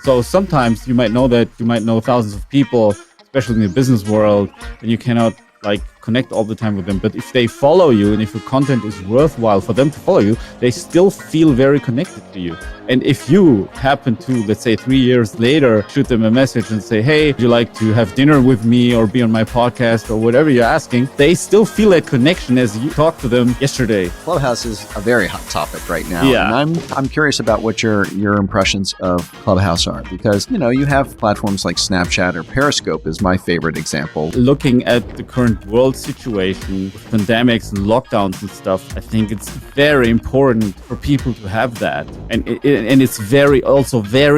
So sometimes you might know that you might know thousands of people, especially in the business world, and you cannot like connect all the time with them. But if they follow you and if your content is worthwhile for them to follow you, they still feel very connected to you. And if you happen to, let's say 3 years later, shoot them a message and say, hey, would you like to have dinner with me or be on my podcast or whatever you're asking, they still feel that connection as you talked to them yesterday. Clubhouse is a very hot topic right now. Yeah. And I'm curious about what your impressions of Clubhouse are, because, you have platforms like Snapchat or Periscope is my favorite example. Looking at the current world situation with pandemics and lockdowns and stuff, I think it's very important for people to have that. And it's very,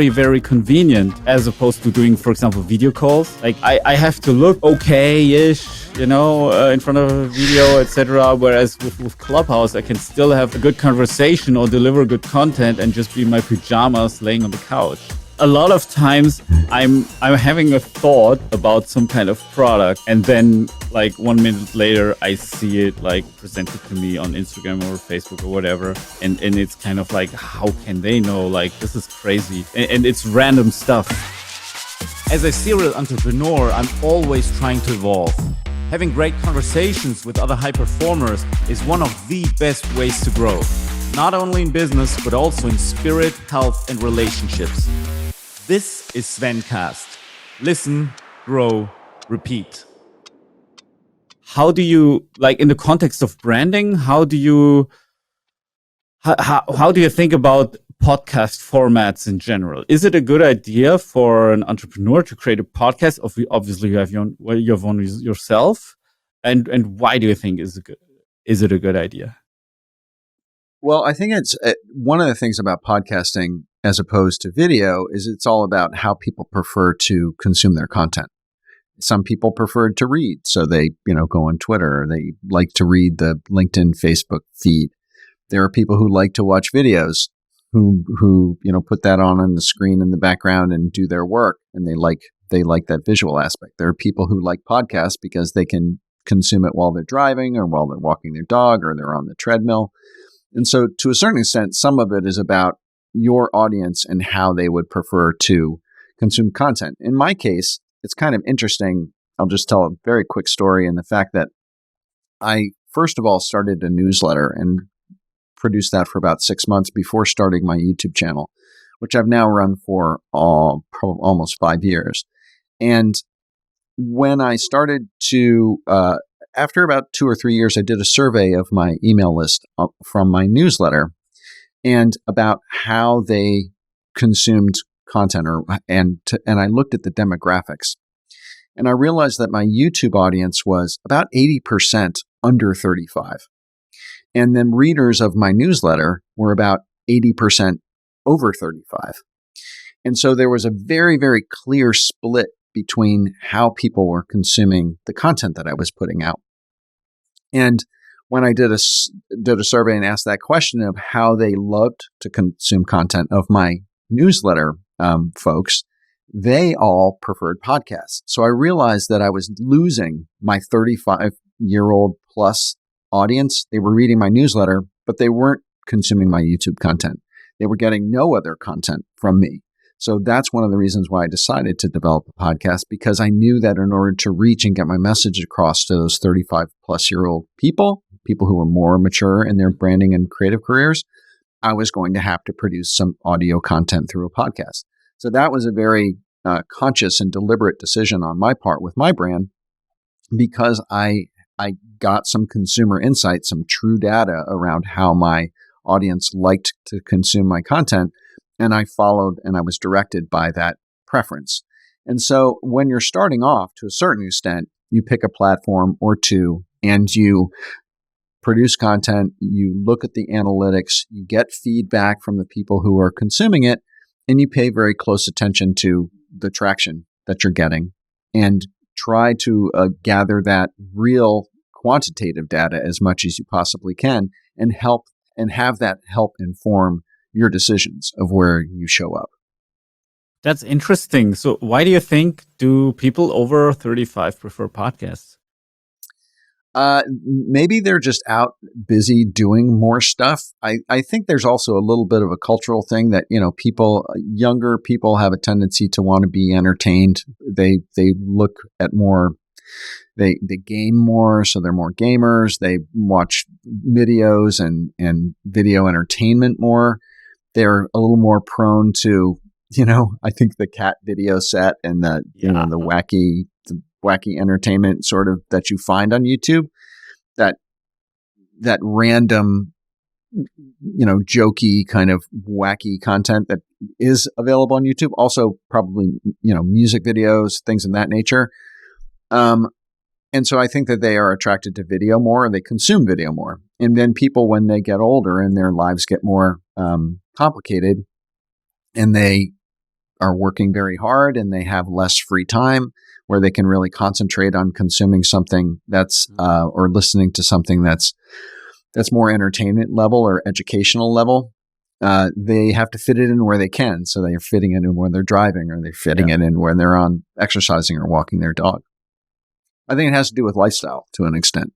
very convenient as opposed to doing, for example, video calls. Like I have to look okay-ish, in front of a video, etc. Whereas with Clubhouse, I can still have a good conversation or deliver good content and just be in my pajamas laying on the couch. A lot of times I'm having a thought about some kind of product, and then like 1 minute later I see it like presented to me on Instagram or Facebook or whatever, and it's kind of like, how can they know? Like, this is crazy, and it's random stuff. As a serial entrepreneur, I'm always trying to evolve. Having great conversations with other high performers is one of the best ways to grow, not only in business but also in spirit, health, and relationships. This is Svencast. Listen, grow, repeat. How do you, like in the context of branding, how do you think about podcast formats in general? Is it a good idea for an entrepreneur to create a podcast? Obviously, you have your own yourself. And why do you think is it a good idea? Well, I think it's one of the things about podcasting as opposed to video is it's all about how people prefer to consume their content. Some people prefer to read, so they, go on Twitter. They like to read the LinkedIn, Facebook feed. There are people who like to watch videos, who put that on the screen in the background and do their work, and they like that visual aspect. There are people who like podcasts because they can consume it while they're driving or while they're walking their dog or they're on the treadmill. And so to a certain extent, some of it is about your audience and how they would prefer to consume content. In my case, it's kind of interesting. I'll just tell a very quick story in the fact that I, first of all, started a newsletter and produced that for about 6 months before starting my YouTube channel, which I've now run for almost 5 years. And when I started to, after about 2 or 3 years, I did a survey of my email list from my newsletter and about how they consumed content, and I looked at the demographics, and I realized that my YouTube audience was about 80% under 35, and then readers of my newsletter were about 80% over 35, and so there was a very, very clear split between how people were consuming the content that I was putting out. And when I did a survey and asked that question of how they loved to consume content of my newsletter folks, they all preferred podcasts. So I realized that I was losing my 35-year-old plus audience. They were reading my newsletter, but they weren't consuming my YouTube content. They were getting no other content from me. So that's one of the reasons why I decided to develop a podcast, because I knew that in order to reach and get my message across to those 35-plus-year-old people who were more mature in their branding and creative careers, I was going to have to produce some audio content through a podcast. So that was a very conscious and deliberate decision on my part with my brand, because I got some consumer insight, some true data around how my audience liked to consume my content. And I followed and I was directed by that preference. And so when you're starting off, to a certain extent, you pick a platform or two and you produce content, you look at the analytics, you get feedback from the people who are consuming it, and you pay very close attention to the traction that you're getting and try to gather that real quantitative data as much as you possibly can and have that help inform your decisions of where you show up. That's interesting. So why do you think do people over 35 prefer podcasts? Maybe they're just out busy doing more stuff. I think there's also a little bit of a cultural thing that, younger people have a tendency to want to be entertained. They look at more, they game more, so they're more gamers. They watch videos and video entertainment more. They're a little more prone to, I think the cat video set and the wacky entertainment sort of that you find on YouTube, that random, jokey kind of wacky content that is available on YouTube. Also probably, music videos, things of that nature. And so I think that they are attracted to video more, and they consume video more. And then people, when they get older and their lives get more complicated, and they are working very hard and they have less free time where they can really concentrate on consuming something that's or listening to something that's more entertainment level or educational level. They have to fit it in where they can. So they're fitting it in when they're driving, or they're fitting it in when they're on exercising or walking their dog. I think it has to do with lifestyle to an extent.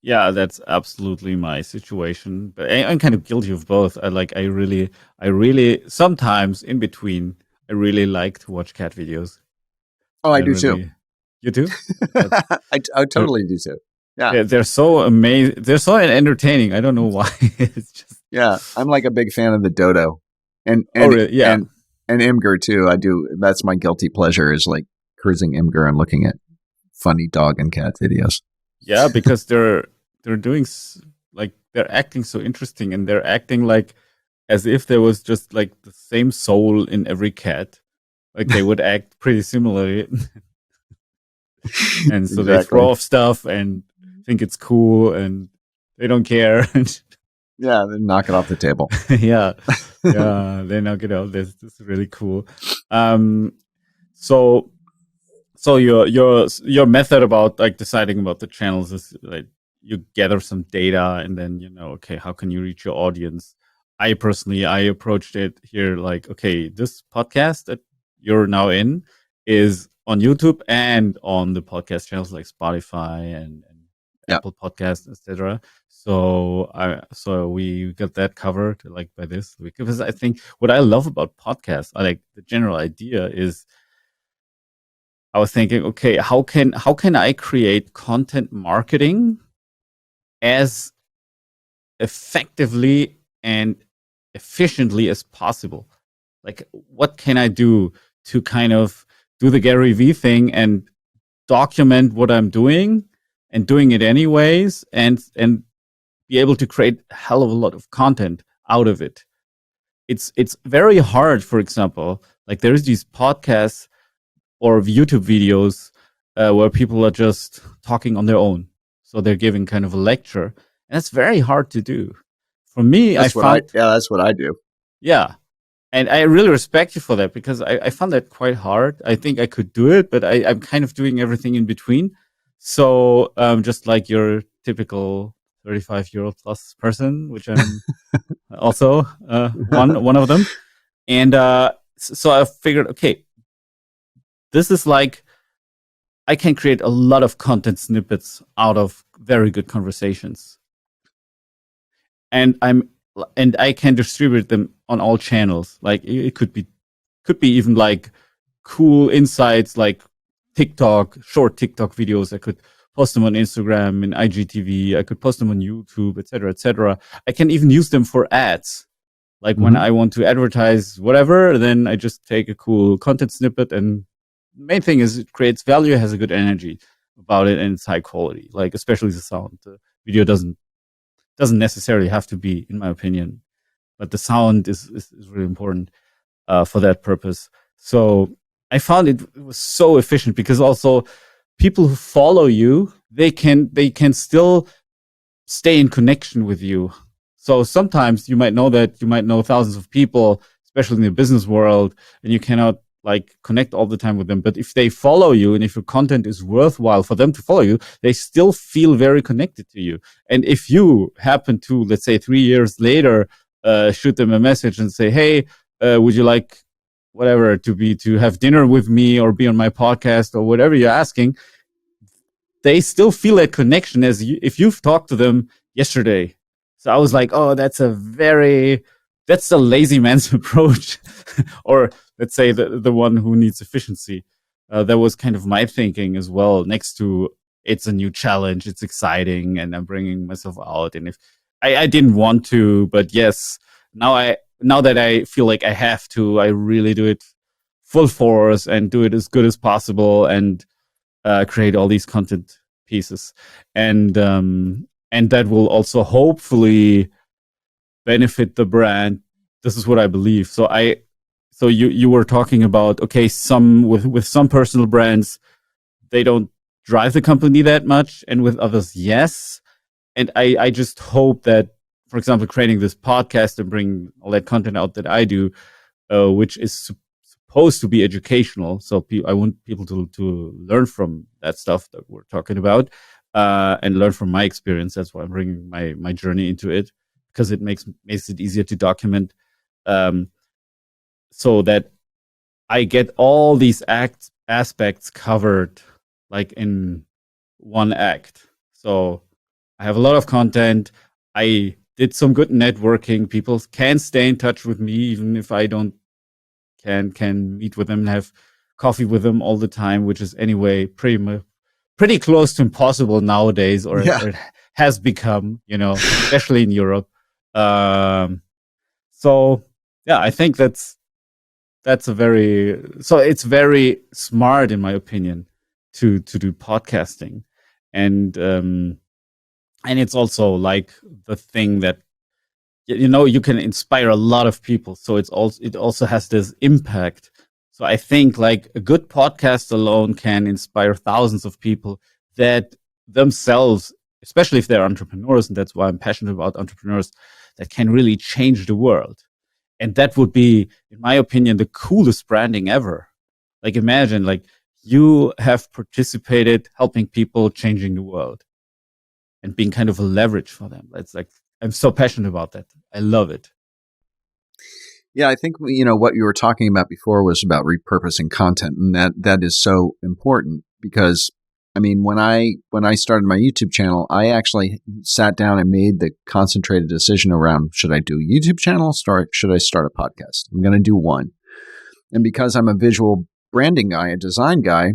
Yeah, that's absolutely my situation. But I'm kind of guilty of both. I really sometimes in between, I really like to watch cat videos. Oh, I do too. You do? I totally do too. Yeah. They're so amazing. They're so entertaining. I don't know why. It's just I'm like a big fan of the dodo, and really? Yeah, and Imgur too. I do. That's my guilty pleasure, is like cruising Imgur and looking at funny dog and cat videos. Yeah, because they're doing they're acting so interesting, and they're acting like as if there was just like the same soul in every cat. Like they would act pretty similarly. And so They throw off stuff and think it's cool, and they don't care. Yeah, they knock it off the table. yeah, they knock it out. This is really cool. So your method about like deciding about the channels is like you gather some data, and then okay, how can you reach your audience? I approached it here like, okay, this podcast that you're now in is on YouTube and on the podcast channels like Spotify and Apple Podcasts, etc. So we got that covered like by this week, because I think what I love about podcasts, I like the general idea is, I was thinking, okay, how can I create content marketing as effectively and efficiently as possible? Like, what can I do to kind of do the Gary Vee thing and document what I'm doing and doing it anyways, and be able to create a hell of a lot of content out of it? It's very hard. For example, like there's these podcasts or YouTube videos where people are just talking on their own. So they're giving kind of a lecture, and it's very hard to do. For me, that's what I do. Yeah. And I really respect you for that, because I found that quite hard. I think I could do it, but I'm kind of doing everything in between. So just like your typical 35-year-old plus person, which I'm also one of them. And so I figured, okay, this is like, I can create a lot of content snippets out of very good conversations. And I can distribute them on all channels. Like it could be even like cool insights, like short TikTok videos. I could post them on Instagram and IGTV. I could post them on YouTube, etc., etc. I can even use them for ads. Like when I want to advertise whatever, then I just take a cool content snippet, and the main thing is it creates value, has a good energy about it, and it's high quality. Like especially the sound. The video doesn't necessarily have to be, in my opinion, but the sound is really important for that purpose. So I found it was so efficient, because also people who follow you, they can still stay in connection with you. So sometimes you might know thousands of people, especially in the business world, and you cannot like connect all the time with them. But if they follow you, and if your content is worthwhile for them to follow you, they still feel very connected to you. And if you happen to, let's say 3 years later, shoot them a message and say, hey, would you like whatever to have dinner with me or be on my podcast or whatever you're asking, they still feel that connection as if you've talked to them yesterday. So I was like, oh, that's the lazy man's approach, or let's say the one who needs efficiency. That was kind of my thinking as well. Next to it's a new challenge, it's exciting, and I'm bringing myself out. And if I didn't want to, but yes, now that I feel like I have to, I really do it full force and do it as good as possible and create all these content pieces, and that will also hopefully benefit the brand. This is what I believe. So you were talking about, okay, some with some personal brands, they don't drive the company that much, and with others, yes. And I just hope that, for example, creating this podcast and bringing all that content out that I do, which is supposed to be educational. So I want people to learn from that stuff that we're talking about, and learn from my experience. That's why I'm bringing my journey into it, because it makes it easier to document, so that I get all these aspects covered like in one act. So I have a lot of content. I did some good networking. People can stay in touch with me even if I don't can meet with them and have coffee with them all the time, which is anyway pretty close to impossible nowadays, or it has become, especially in Europe. So yeah, I think it's very smart, in my opinion, to do podcasting, and it's also like the thing that you can inspire a lot of people. So it also has this impact. So I think like a good podcast alone can inspire thousands of people that themselves, especially if they're entrepreneurs, and that's why I'm passionate about entrepreneurs, that can really change the world. And that would be, in my opinion, the coolest branding ever. Like imagine, like you have participated helping people changing the world and being kind of a leverage for them. It's like, I'm so passionate about that. I love it. Yeah, I think, what you were talking about before was about repurposing content. And that is so important because, I mean, when I started my YouTube channel, I actually sat down and made the concentrated decision around, should I do a YouTube channel or should I start a podcast? I'm going to do one. And because I'm a visual branding guy, a design guy,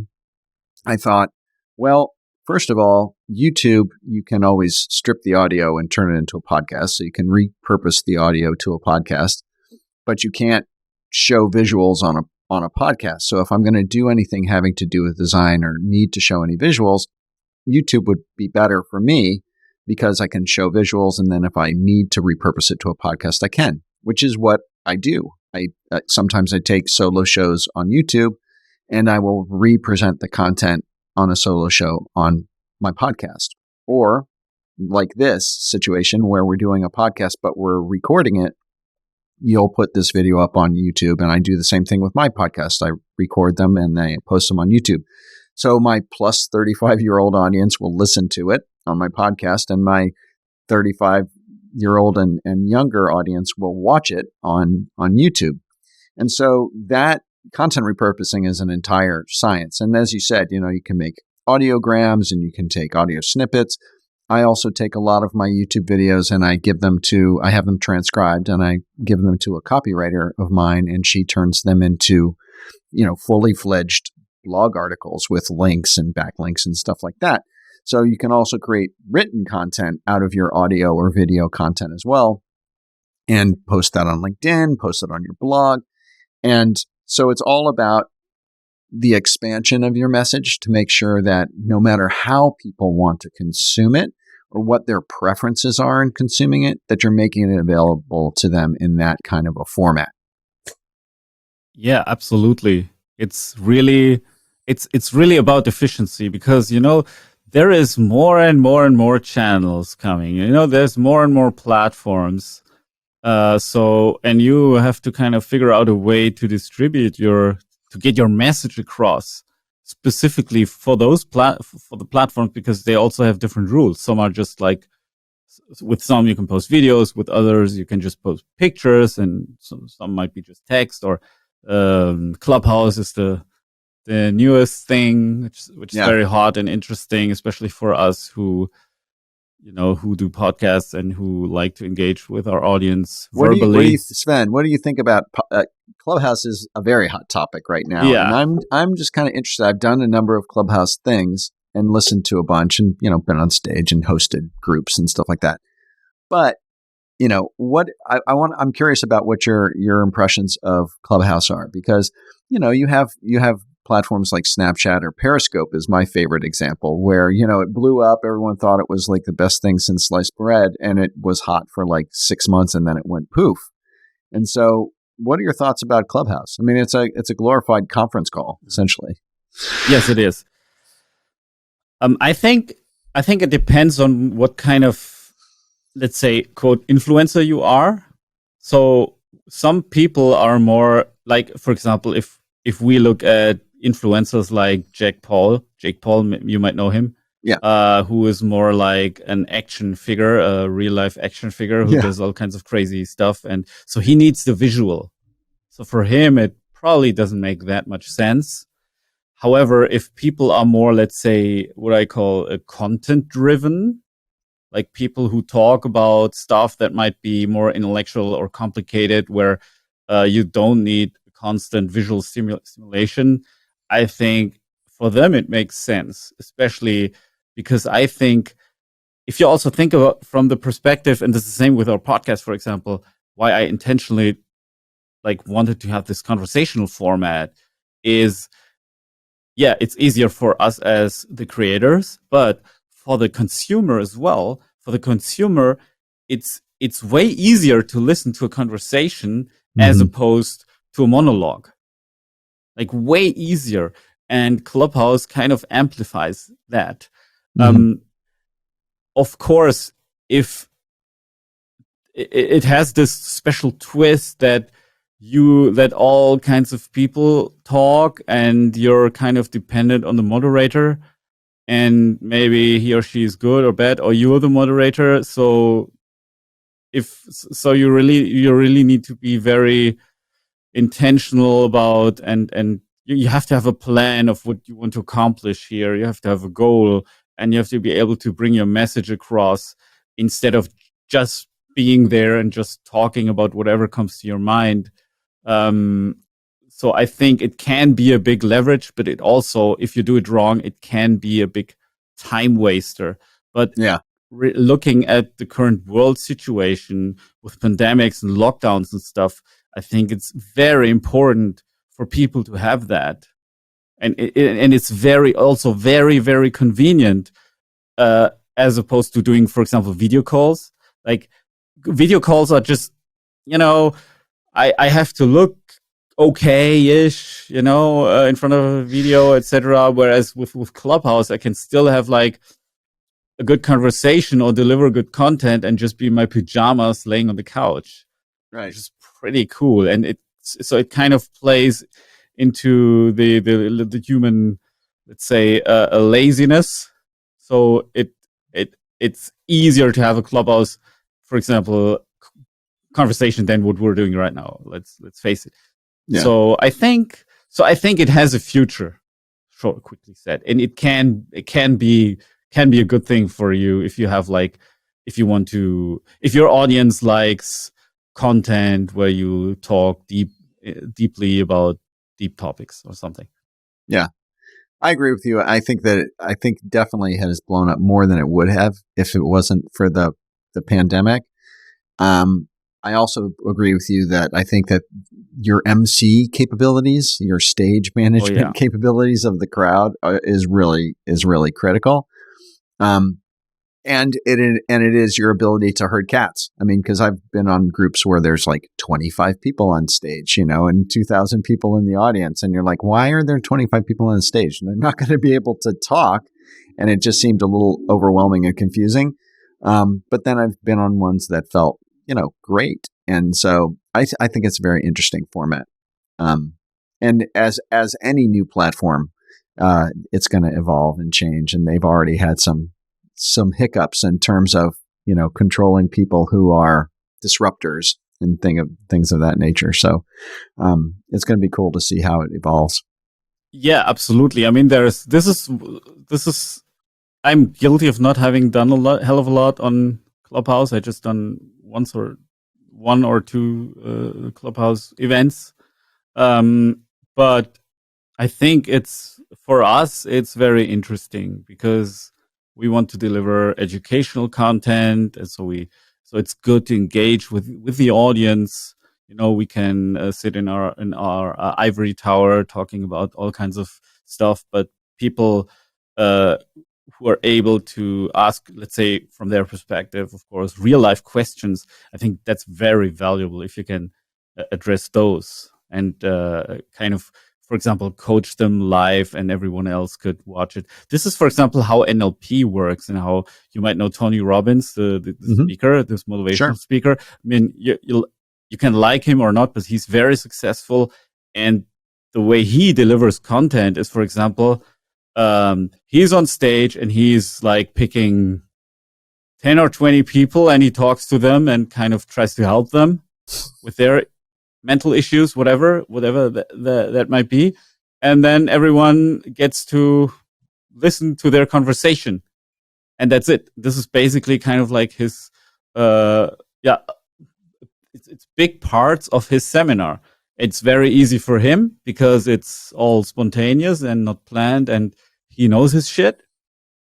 I thought, well, first of all, YouTube, you can always strip the audio and turn it into a podcast. So you can repurpose the audio to a podcast, but you can't show visuals on a podcast. So if I'm going to do anything having to do with design or need to show any visuals, YouTube would be better for me because I can show visuals. And then if I need to repurpose it to a podcast, I can, which is what I do. Sometimes I take solo shows on YouTube and I will represent the content on a solo show on my podcast. Or like this situation where we're doing a podcast, but we're recording it, you'll put this video up on YouTube, and I do the same thing with my podcast. I record them and I post them on YouTube. So my plus 35-year-old audience will listen to it on my podcast, and my 35-year-old and younger audience will watch it on YouTube. And so that content repurposing is an entire science. And as you said, you can make audiograms and you can take audio snippets. I also take a lot of my YouTube videos and I have them transcribed and I give them to a copywriter of mine, and she turns them into, fully fledged blog articles with links and backlinks and stuff like that. So you can also create written content out of your audio or video content as well, and post that on LinkedIn, post it on your blog. And so it's all about the expansion of your message to make sure that no matter how people want to consume it or what their preferences are in consuming it, that you're making it available to them in that kind of a format. Yeah, absolutely. It's really about efficiency because, there is more and more and more channels coming. There's more and more platforms. And you have to kind of figure out a way to distribute to get your message across specifically for those for the platforms, because they also have different rules. Some are just like, with some you can post videos, with others you can just post pictures, and some might be just text, or Clubhouse is the the newest thing, which is Yeah. very hot and interesting, especially for us who do podcasts and who like to engage with our audience verbally. Sven? What do you think about Clubhouse? Is a very hot topic right now, and Yeah. I'm just kind of interested. I've done a number of Clubhouse things and listened to a bunch, and been on stage and hosted groups and stuff like that. But what I'm curious about what your impressions of Clubhouse are, because you have platforms like Snapchat or Periscope is my favorite example, where it blew up. Everyone thought it was like the best thing since sliced bread, and it was hot for like 6 months, and then it went poof. And so, what are your thoughts about Clubhouse? I mean, it's a glorified conference call, essentially. Yes, it is. I think it depends on what kind of, let's say, quote, influencer you are. So some people are more like, for example, if we look at influencers like Jake Paul, you might know him. Yeah. Who is more like an action figure, a real life action figure who does all kinds of crazy stuff. And so he needs the visual. So for him, it probably doesn't make that much sense. However, if people are more, let's say, what I call a content driven, like people who talk about stuff that might be more intellectual or complicated, where you don't need constant visual stimulation, I think for them it makes sense, especially because I think if you also think about from the perspective, and this is the same with our podcast, for example, why I intentionally wanted to have this conversational format is, yeah, it's easier for us as the creators, but for the consumer as well. For the consumer, it's way easier to listen to a conversation as opposed to a monologue. Like way easier. And Clubhouse kind of amplifies that. Of course, if it has this special twist that all kinds of people talk and you're kind of dependent on the moderator, and maybe he or she is good or bad, or you're the moderator. So you really need to be very intentional about, and you have to have a plan of what you want to accomplish here. You have to have a goal, and you have to be able to bring your message across instead of just being there and just talking about whatever comes to your mind. So I think it can be a big leverage, but it also, if you do it wrong, it can be a big time waster. But yeah, looking at the current world situation with pandemics and lockdowns and stuff, I think it's very important for people to have that. And it's very, very convenient, as opposed to doing, for example, video calls. Like video calls are just, I have to look okay-ish, in front of a video, etc. Whereas with Clubhouse, I can still have like a good conversation or deliver good content and just be in my pajamas laying on the couch. Right. Which is pretty cool. And it kind of plays into the human, let's say, a laziness. So it's easier to have a Clubhouse, for example, conversation than what we're doing right now. Let's face it. Yeah. So I think it has a future, short, quickly said, and it can be a good thing for you if you have if your audience likes content where you talk deeply about deep topics or something. Yeah, I agree with you. I think definitely has blown up more than it would have if it wasn't for the pandemic. I also agree with you that I think that your MC capabilities, your stage management capabilities of the crowd is really critical. And it is your ability to herd cats. I mean, because I've been on groups where there's like 25 people on stage, and 2,000 people in the audience, and you're like, why are there 25 people on the stage? And they're not going to be able to talk, and it just seemed a little overwhelming and confusing. But then I've been on ones that felt, great, and so I think it's a very interesting format. And as any new platform, it's going to evolve and change, and they've already had some hiccups in terms of, controlling people who are disruptors and things of that nature. So, it's going to be cool to see how it evolves. Yeah, absolutely. I mean, this is I'm guilty of not having done hell of a lot on Clubhouse. I just done one or two Clubhouse events. But I think it's for us, it's very interesting because we want to deliver educational content, and so it's good to engage with the audience. We can sit in our ivory tower talking about all kinds of stuff, but people uh, who are able to ask, let's say, from their perspective, of course, real life questions. I think that's very valuable if you can address those and kind of, for example, coach them live and everyone else could watch it. This is, for example, how NLP works and how you might know Tony Robbins, the speaker, this motivational speaker. I mean, you can like him or not, but he's very successful. And the way he delivers content is, for example, he's on stage and he's like picking 10 or 20 people and he talks to them and kind of tries to help them with their mental issues, whatever that might be. And then everyone gets to listen to their conversation. And that's it. This is basically kind of like his, yeah, it's big parts of his seminar. It's very easy for him because it's all spontaneous and not planned, and he knows his shit.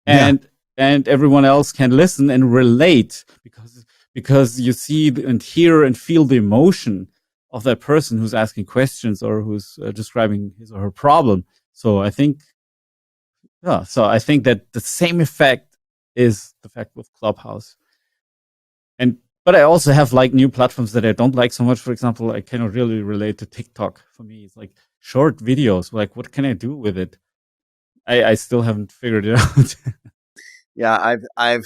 And everyone else can listen and relate because you see and hear and feel the emotion of that person who's asking questions or who's describing his or her problem. So I think that the same effect is the fact with Clubhouse. But I also have like new platforms that I don't like so much. For example, I cannot really relate to TikTok. For me, it's like short videos. Like, what can I do with it? I still haven't figured it out. Yeah, I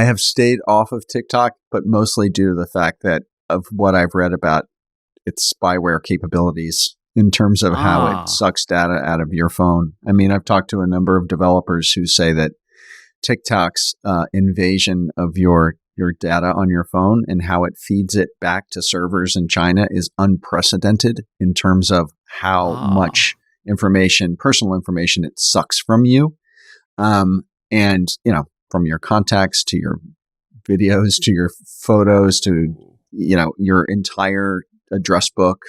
have stayed off of TikTok, but mostly due to the fact that of what I've read about its spyware capabilities in terms of how it sucks data out of your phone. I mean, I've talked to a number of developers who say that TikTok's invasion of your data on your phone and how it feeds it back to servers in China is unprecedented in terms of how much information, personal information, it sucks from you. And, from your contacts to your videos, to your photos, to, your entire address book,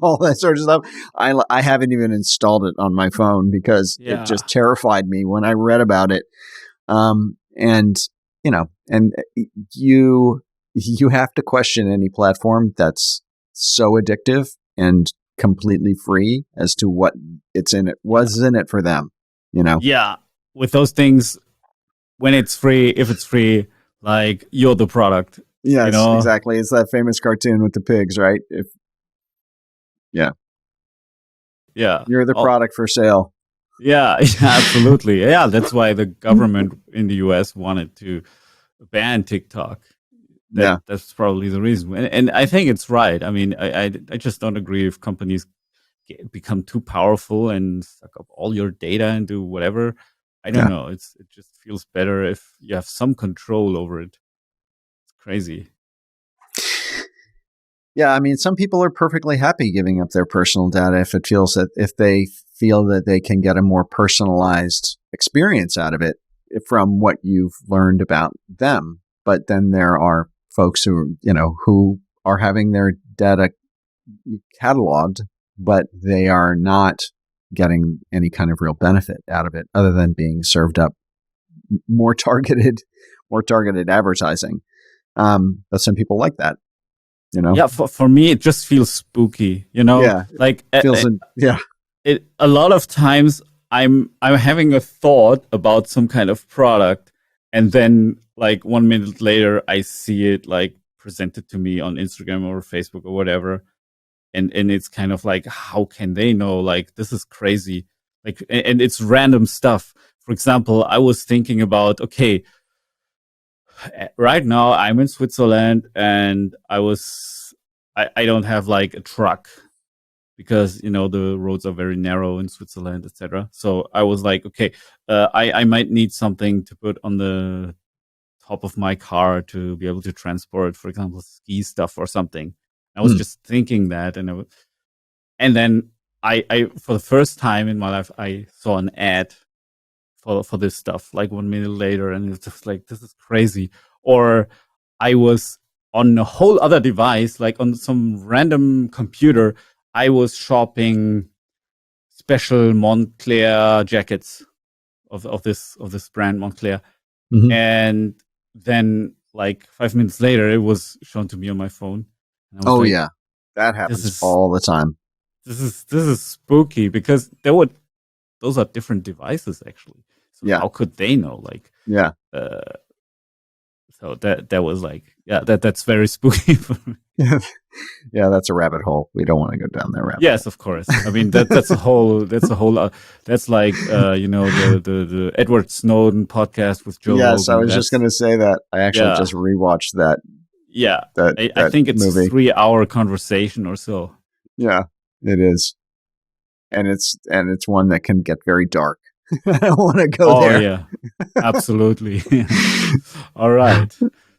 all that sort of stuff. I haven't even installed it on my phone because it just terrified me when I read about it. And you have to question any platform that's so addictive and completely free as to what was in it for them, Yeah. With those things, when it's free, if it's free, like you're the product. Yes, exactly. It's that famous cartoon with the pigs, right? Yeah. You're the product for sale. Yeah, absolutely. Yeah, that's why the government in the US wanted to ban TikTok. That's probably the reason. And I think it's right. I mean, I just don't agree if companies become too powerful and suck up all your data and do whatever. I don't know. It just feels better if you have some control over it. It's crazy. Yeah, I mean, some people are perfectly happy giving up their personal data if they feel that they can get a more personalized experience out of it from what you've learned about them. But then there are folks who are having their data cataloged, but they are not getting any kind of real benefit out of it other than being served up more targeted advertising. But some people like that. Yeah, for me, it just feels spooky, like a lot of times I'm having a thought about some kind of product, and then like 1 minute later, I see it like presented to me on Instagram or Facebook or whatever. And it's kind of like, how can they know? Like, this is crazy. Like, and it's random stuff. For example, I was thinking about, okay, right now I'm in Switzerland and I don't have like a truck because, the roads are very narrow in Switzerland, etc. So I was like, okay, I might need something to put on the top of my car to be able to transport, for example, ski stuff or something. I was just thinking that, and then I for the first time in my life, I saw an ad for this stuff like 1 minute later, and it's just like, this is crazy. Or I was on a whole other device, like on some random computer, I was shopping special Montclair jackets of this brand Montclair. Mhm. And then like 5 minutes later, it was shown to me on my phone. And I was like, yeah. That happens is- all the time. this is spooky, because those are different devices actually. So Yeah. how could they know? Like, Yeah. so that was like, that's very spooky for me. Yeah, that's a rabbit hole. We don't want to go down there. Yes, of course. I mean, that's a whole that's like the Edward Snowden podcast with Joe Rogan. Yes, I was just going to say that. I actually just rewatched that. Yeah, I I think it's movie. a 3-hour conversation or so. Yeah, it is, and it's one that can get very dark. I don't want to go there. Oh yeah, absolutely. All right.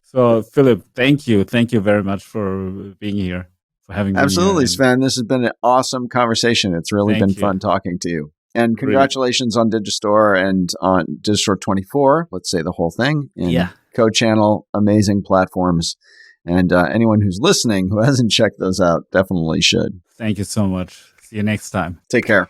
So Philip, thank you very much for being here, for having me. Absolutely, Sven. This has been an awesome conversation. It's really been fun talking to you. And congratulations on Digistore and on Digistore 24. Let's say the whole thing. And Code Channel, amazing platforms. And anyone who's listening who hasn't checked those out definitely should. Thank you so much. See you next time. Take care.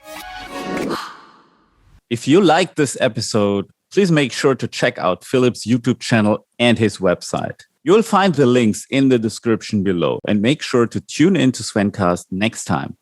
If you liked this episode, please make sure to check out Philip's YouTube channel and his website. You'll find the links in the description below, and make sure to tune in to Svencast next time.